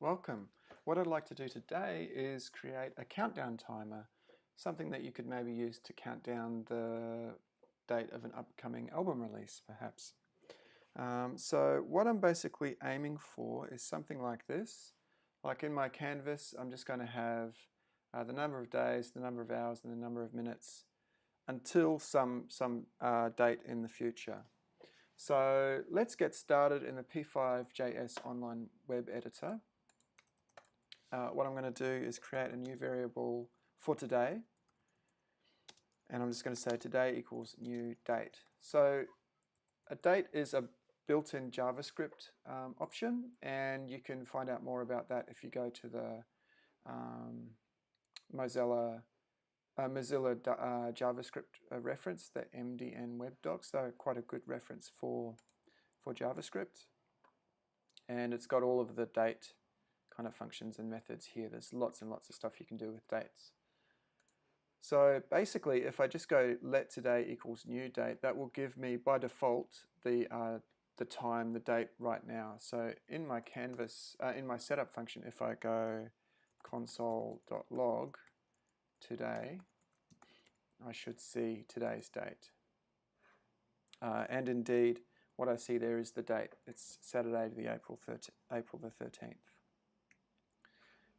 Welcome. What I'd like to do today is create a countdown timer, something that you could maybe use to count down the date of an upcoming album release, perhaps. So what I'm basically aiming for is something like this. Like in my canvas, I'm just going to have the number of days, the number of hours, and the number of minutes until some date in the future. So let's get started in the P5JS online web editor. What I'm going to do is create a new variable for today, and I'm just going to say today equals new date. So a date is a built-in JavaScript option, and you can find out more about that if you go to the Mozilla JavaScript reference, the MDN web docs. They're quite a good reference for JavaScript, and it's got all of the date kind of functions and methods here. There's lots and lots of stuff you can do with dates. So basically, if I just go let today equals new date, that will give me by default the time, the date right now. So in my canvas, in my setup function, if I go console.log today, I should see today's date. And indeed, what I see there is the date. It's Saturday, April the 13th.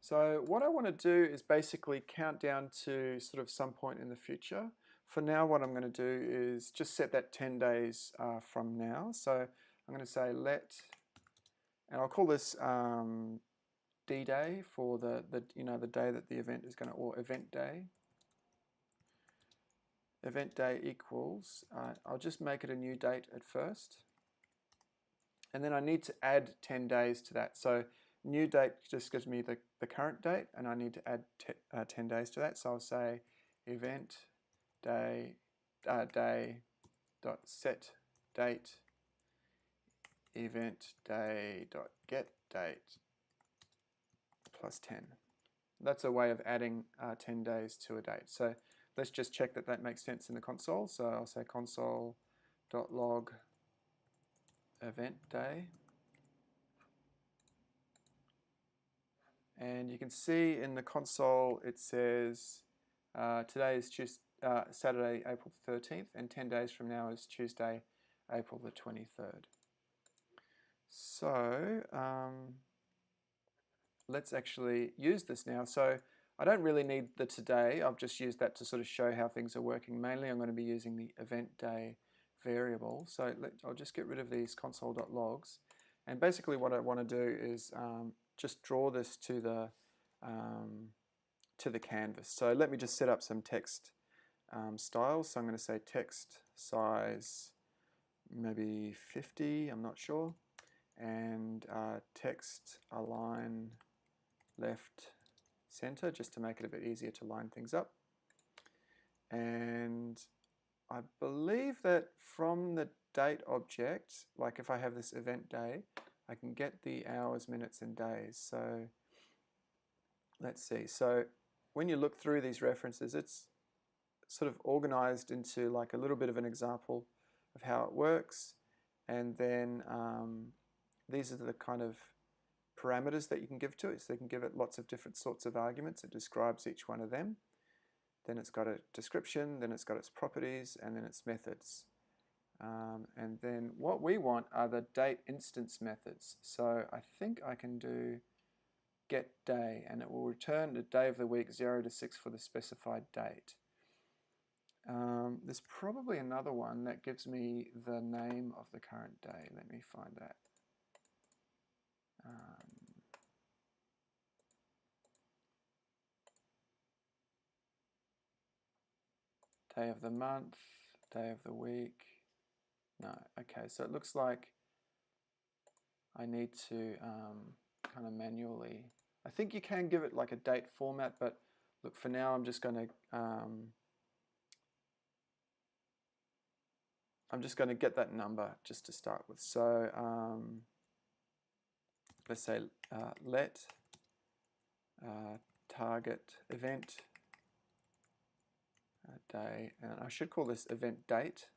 So what I want to do is basically count down to sort of some point in the future. For now, what I'm going to do is just set that 10 days from now. So I'm going to say let, and I'll call this D-Day for the day that the event is going to, or event day. Event day equals, I'll just make it a new date at first. And then I need to add 10 days to that. So new date just gives me the current date, and I need to add 10 days to that. So I'll say event day dot set date event day dot get date plus 10. That's a way of adding 10 days to a date. So let's just check that that makes sense in the console. So I'll say console.log event day. And you can see in the console it says today is Saturday, April 13th, and 10 days from now is Tuesday, April the 23rd. So let's actually use this now. So I don't really need the today. I've just used that to sort of show how things are working. Mainly I'm going to be using the event day variable. So I'll just get rid of these console.logs. And basically what I want to do is just draw this to the canvas. So let me just set up some text styles. So I'm going to say text size maybe 50, I'm not sure, and text align left center, just to make it a bit easier to line things up. And I believe that from the date object, like if I have this event day, I can get the hours, minutes, and days. So let's see. So when you look through these references, it's sort of organized into like a little bit of an example of how it works. And then these are the kind of parameters that you can give to it. So you can give it lots of different sorts of arguments. It describes each one of them. Then it's got a description, then it's got its properties, and then its methods. And then what we want are the date instance methods. So I think I can do get day, and it will return the day of the week 0 to 6 for the specified date. There's probably another one that gives me the name of the current day. Let me find that. Day of the month, day of the week. No, okay, so it looks like I need to kind of manually, I think you can give it like a date format, but look, for now I'm just going to get that number just to start with. So let's say let target event day, and I should call this event date,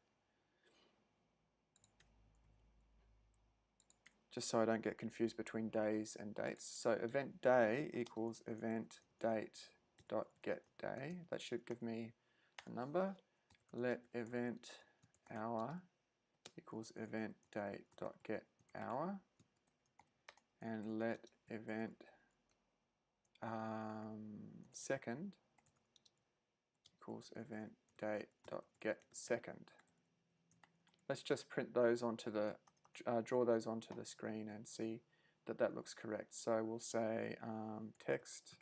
just so I don't get confused between days and dates. So event day equals event date dot get day. That should give me a number. Let event hour equals event date dot get hour, and let event second equals event date dot get second. Let's just print those onto the draw those onto the screen and see that that looks correct. So we'll say text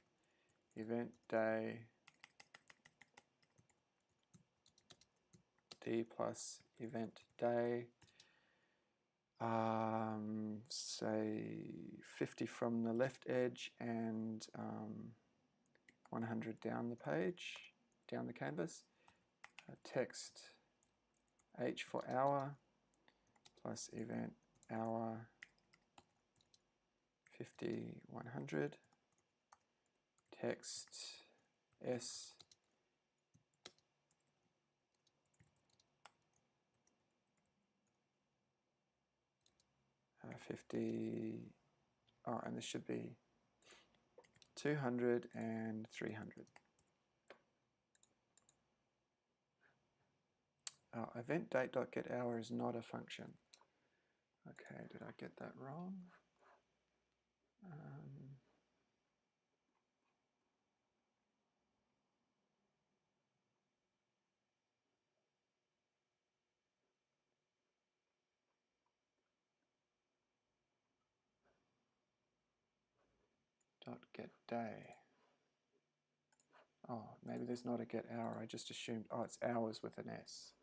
event day d plus event day, say 50 from the left edge and 100 down the page, down the canvas. Text h for hour plus event hour 50, 100. Text s 50, and this should be 200 and 300. Event date.getHour is not a function. Okay, did I get that wrong? Dot get day. Oh, maybe there's not a get hour. I just assumed, oh, it's hours with an S.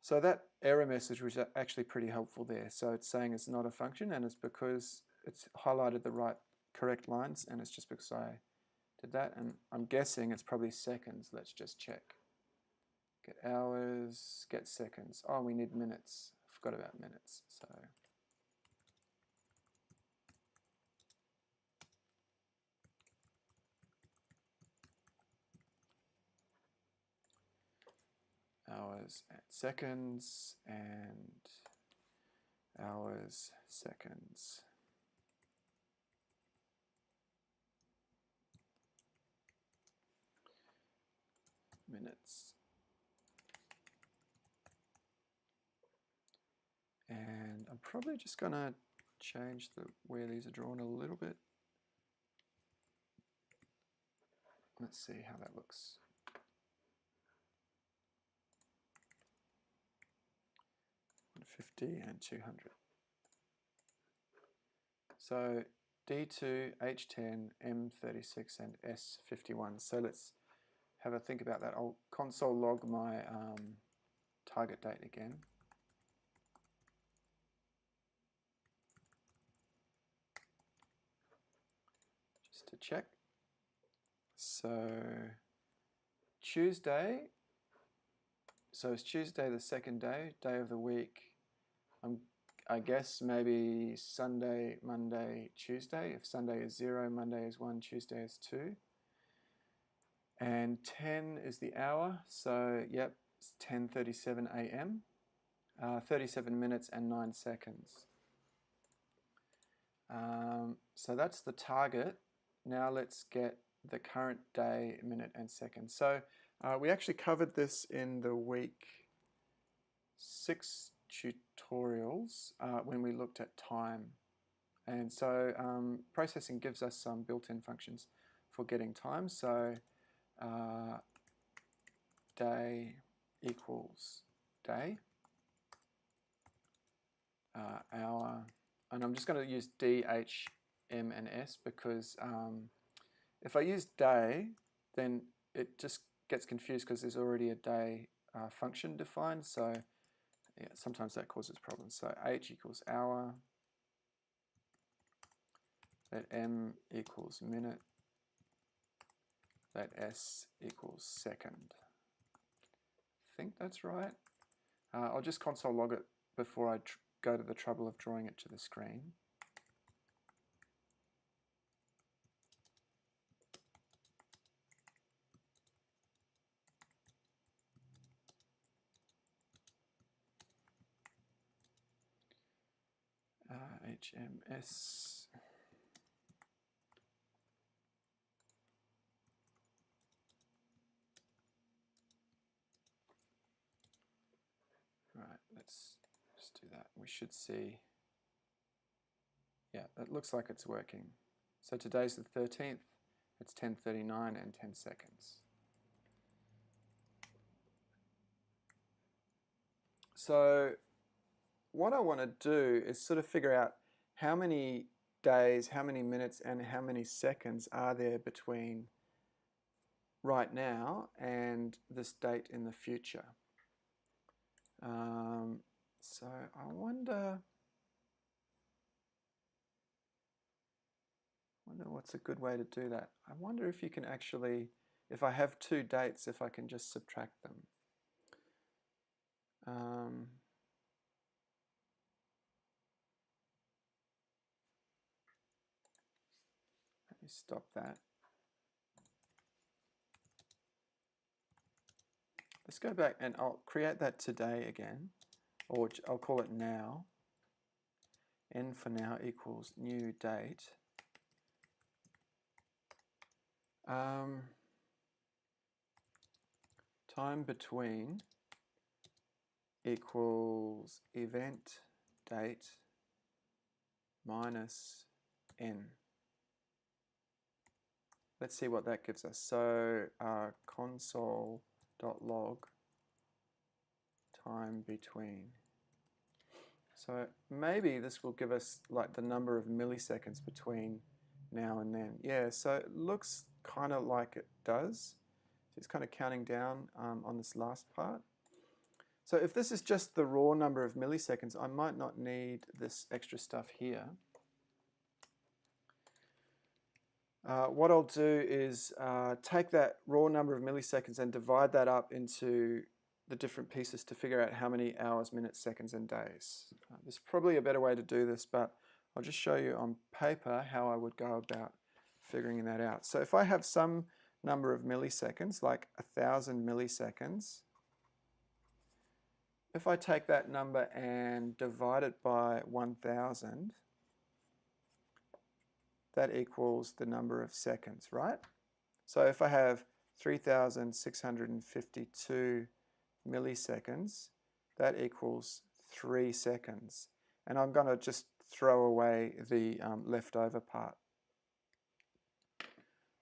So that error message was actually pretty helpful there. So it's saying it's not a function, and it's because it's highlighted the correct lines, and it's just because I did that. And I'm guessing it's probably seconds. Let's just check. Get hours, get seconds. Oh, we need minutes. I forgot about minutes. So hours and seconds, and hours, seconds. Minutes. And I'm probably just going to change where these are drawn a little bit. Let's see how that looks. $150 and 200. So D2, H10, M36, and S51. So let's have a think about that. I'll console log my target date again. Just to check. So Tuesday, so it's Tuesday the second day of the week. I guess maybe Sunday, Monday, Tuesday. If Sunday is 0, Monday is 1, Tuesday is 2. And 10 is the hour, so yep, it's 10:37 a.m. 37 minutes and 9 seconds. So that's the target. Now let's get the current day, minute, and second. So we actually covered this in the week 6 tutorials when we looked at time. And so processing gives us some built-in functions for getting time. So day equals day, hour, and I'm just going to use D, H, M, and S because if I use day, then it just gets confused because there's already a day function defined. So yeah, sometimes that causes problems. So H equals hour, let M equals minute, let S equals second. I think that's right. I'll just console log it before I go to the trouble of drawing it to the screen. HMS. Right, let's just do that. We should see, yeah, it looks like it's working. So today's the 13th, it's 10:39 and 10 seconds. So what I want to do is sort of figure out how many days, how many minutes, and how many seconds are there between right now and this date in the future. So I wonder what's a good way to do that. I wonder if you can actually, if I have two dates, if I can just subtract them. Let me stop that. Let's go back and I'll create that today again, or I'll call it now. N for now equals new date. Time between equals event date minus n. Let's see what that gives us. So console.log time between. So maybe this will give us like the number of milliseconds between now and then. Yeah, so it looks kind of like it does. So it's kind of counting down on this last part. So if this is just the raw number of milliseconds, I might not need this extra stuff here. What I'll do is take that raw number of milliseconds and divide that up into the different pieces to figure out how many hours, minutes, seconds, and days. There's probably a better way to do this, but I'll just show you on paper how I would go about figuring that out. So if I have some number of milliseconds, like 1,000 milliseconds, if I take that number and divide it by 1,000, that equals the number of seconds, right? So if I have 3,652 milliseconds, that equals 3 seconds. And I'm going to just throw away the leftover part.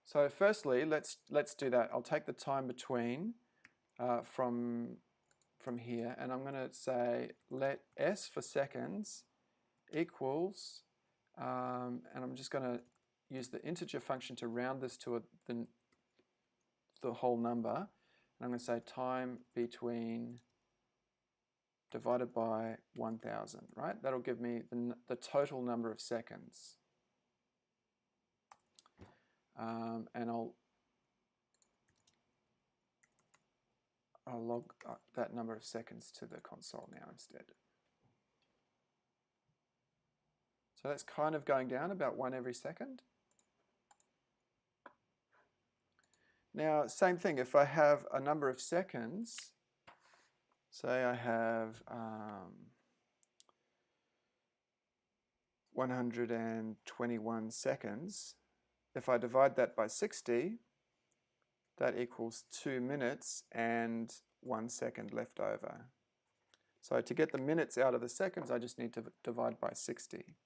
So firstly, let's do that. I'll take the time between from here, and I'm going to say let s for seconds equals, and I'm just going to use the integer function to round this to the whole number. And I'm going to say time between divided by 1,000, right? That'll give me the total number of seconds. And I'll log that number of seconds to the console now instead. So that's kind of going down about 1 every second. Now, same thing, if I have a number of seconds, say I have 121 seconds, if I divide that by 60, that equals 2 minutes and 1 second left over. So to get the minutes out of the seconds, I just need to divide by 60.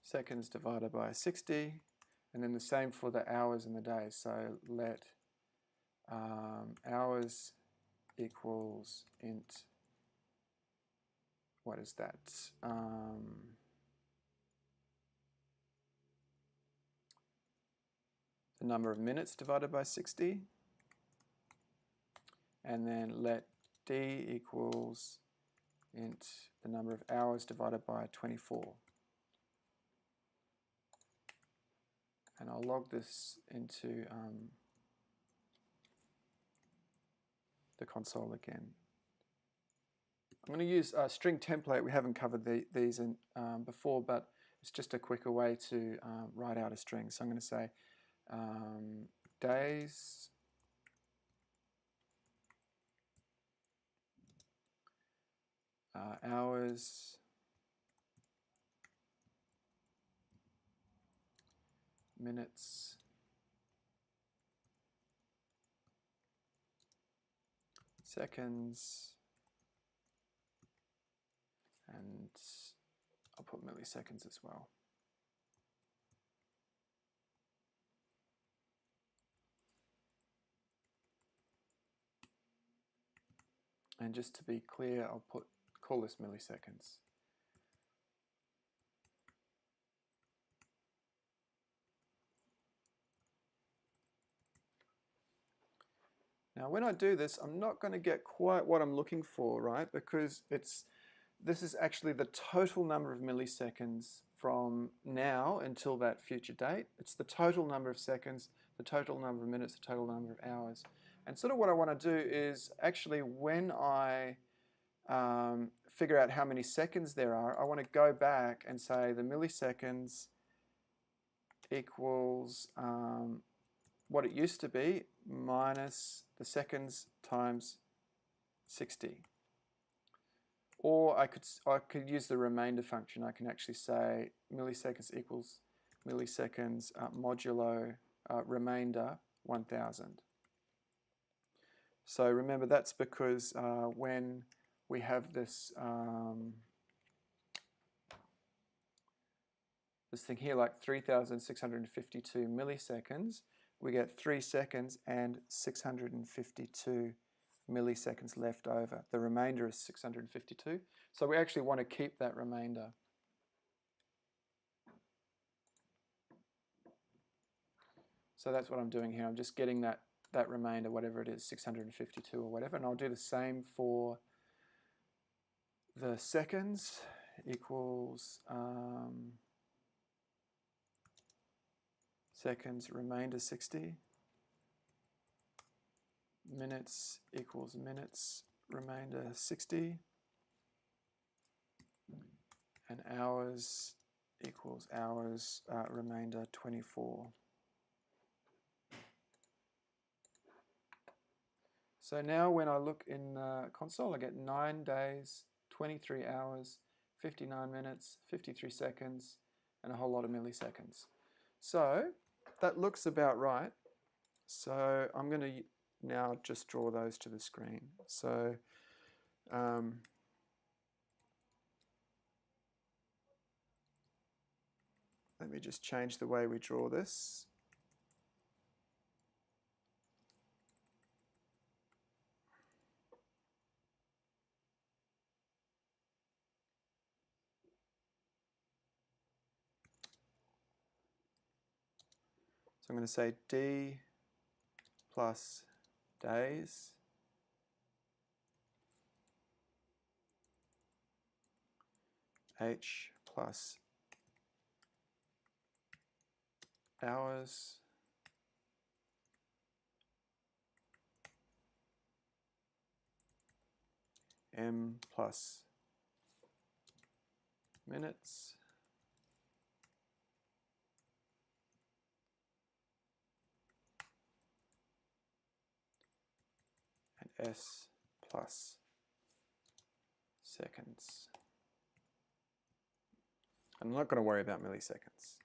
Seconds divided by 60, and then the same for the hours and the days. So let hours equals int, what is that? The number of minutes divided by 60, and then let d equals int the number of hours divided by 24. And I'll log this into the console again. I'm going to use a string template. We haven't covered these before, but it's just a quicker way to write out a string. So I'm going to say days hours, minutes, seconds, and I'll put milliseconds as well. And just to be clear, I'll call this milliseconds. Now when I do this, I'm not going to get quite what I'm looking for, right? Because this is actually the total number of milliseconds from now until that future date. It's the total number of seconds, the total number of minutes, the total number of hours. And sort of what I want to do is actually when I figure out how many seconds there are, I want to go back and say the milliseconds equals what it used to be minus the seconds times 60. Or I could use the remainder function. I can actually say milliseconds equals milliseconds modulo remainder 1000. So remember, that's because when we have this this thing here, like 3,652 milliseconds, we get 3 seconds and 652 milliseconds left over. The remainder is 652. So we actually want to keep that remainder. So that's what I'm doing here. I'm just getting that remainder, whatever it is, 652 or whatever. And I'll do the same for the seconds equals seconds remainder 60. Minutes equals minutes remainder 60. And hours equals hours remainder 24. So now when I look in the console, I get 9 days, 23 hours, 59 minutes, 53 seconds, and a whole lot of milliseconds. So that looks about right. So I'm going to now just draw those to the screen. So let me just change the way we draw this. So I'm going to say D plus days H plus hours M plus minutes and S plus seconds. I'm not going to worry about milliseconds.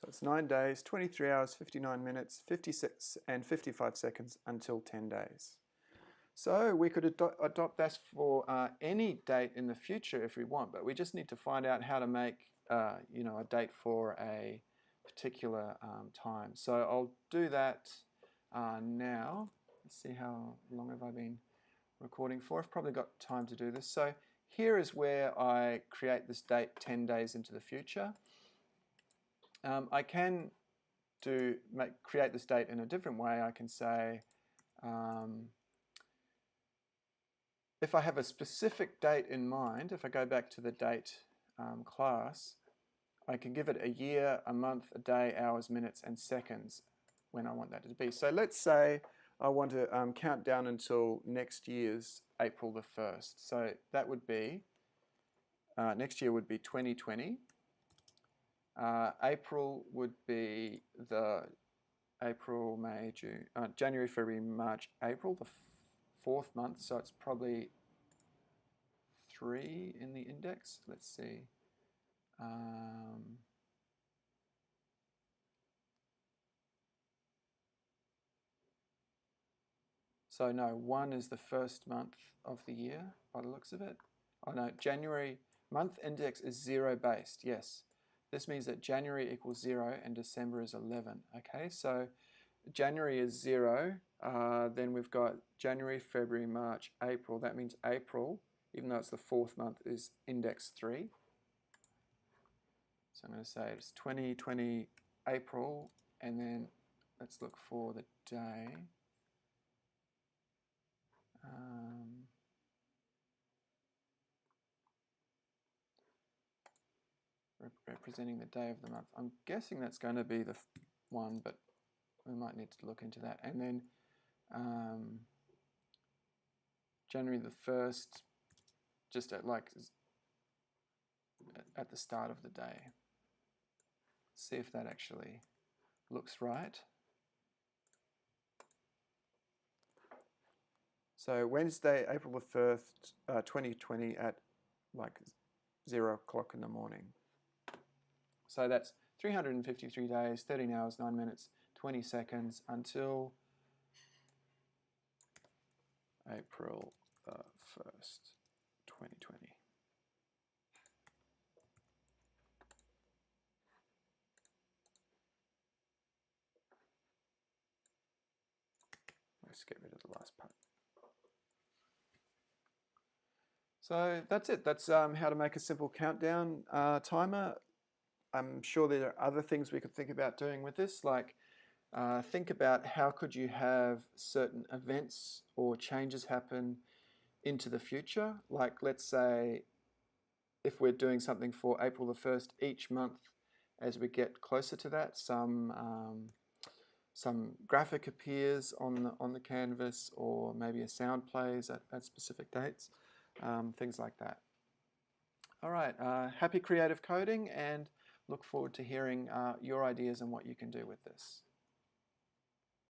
So it's 9 days, 23 hours, 59 minutes, 56 and 55 seconds until 10 days. So we could adopt this for any date in the future if we want, but we just need to find out how to make a date for a particular time. So I'll do that now. Let's see, how long have I been recording for? I've probably got time to do this. So here is where I create this date 10 days into the future. I can create this date in a different way. I can say if I have a specific date in mind, if I go back to the date class, I can give it a year, a month, a day, hours, minutes, and seconds when I want that to be. So let's say I want to count down until next year's April the 1st. So that would be, next year would be 2020. April would be the April, May, June, January, February, March, April, the fourth month. So it's probably 3 in the index. Let's see. So no, 1 is the first month of the year by the looks of it. Oh no, January, month index is 0 based, yes. This means that January equals 0 and December is 11. Okay, so January is 0, then we've got January, February, March, April. That means April, even though it's the fourth month, is index 3. So I'm going to say it's 2020 April, and then let's look for the day. Representing the day of the month. I'm guessing that's going to be the one, but we might need to look into that. And then January the 1st, just at the start of the day. See if that actually looks right. So Wednesday, April the 1st, 2020 at like 0 o'clock in the morning. So that's 353 days, 13 hours, 9 minutes, 20 seconds until April 1st, 2020. Let's get rid of the last part. So that's it. That's how to make a simple countdown timer. I'm sure there are other things we could think about doing with this, like think about how could you have certain events or changes happen into the future. Like let's say if we're doing something for April the 1st, each month as we get closer to that, some graphic appears on the canvas, or maybe a sound plays at specific dates, things like that. All right, happy creative coding, and look forward to hearing your ideas and what you can do with this.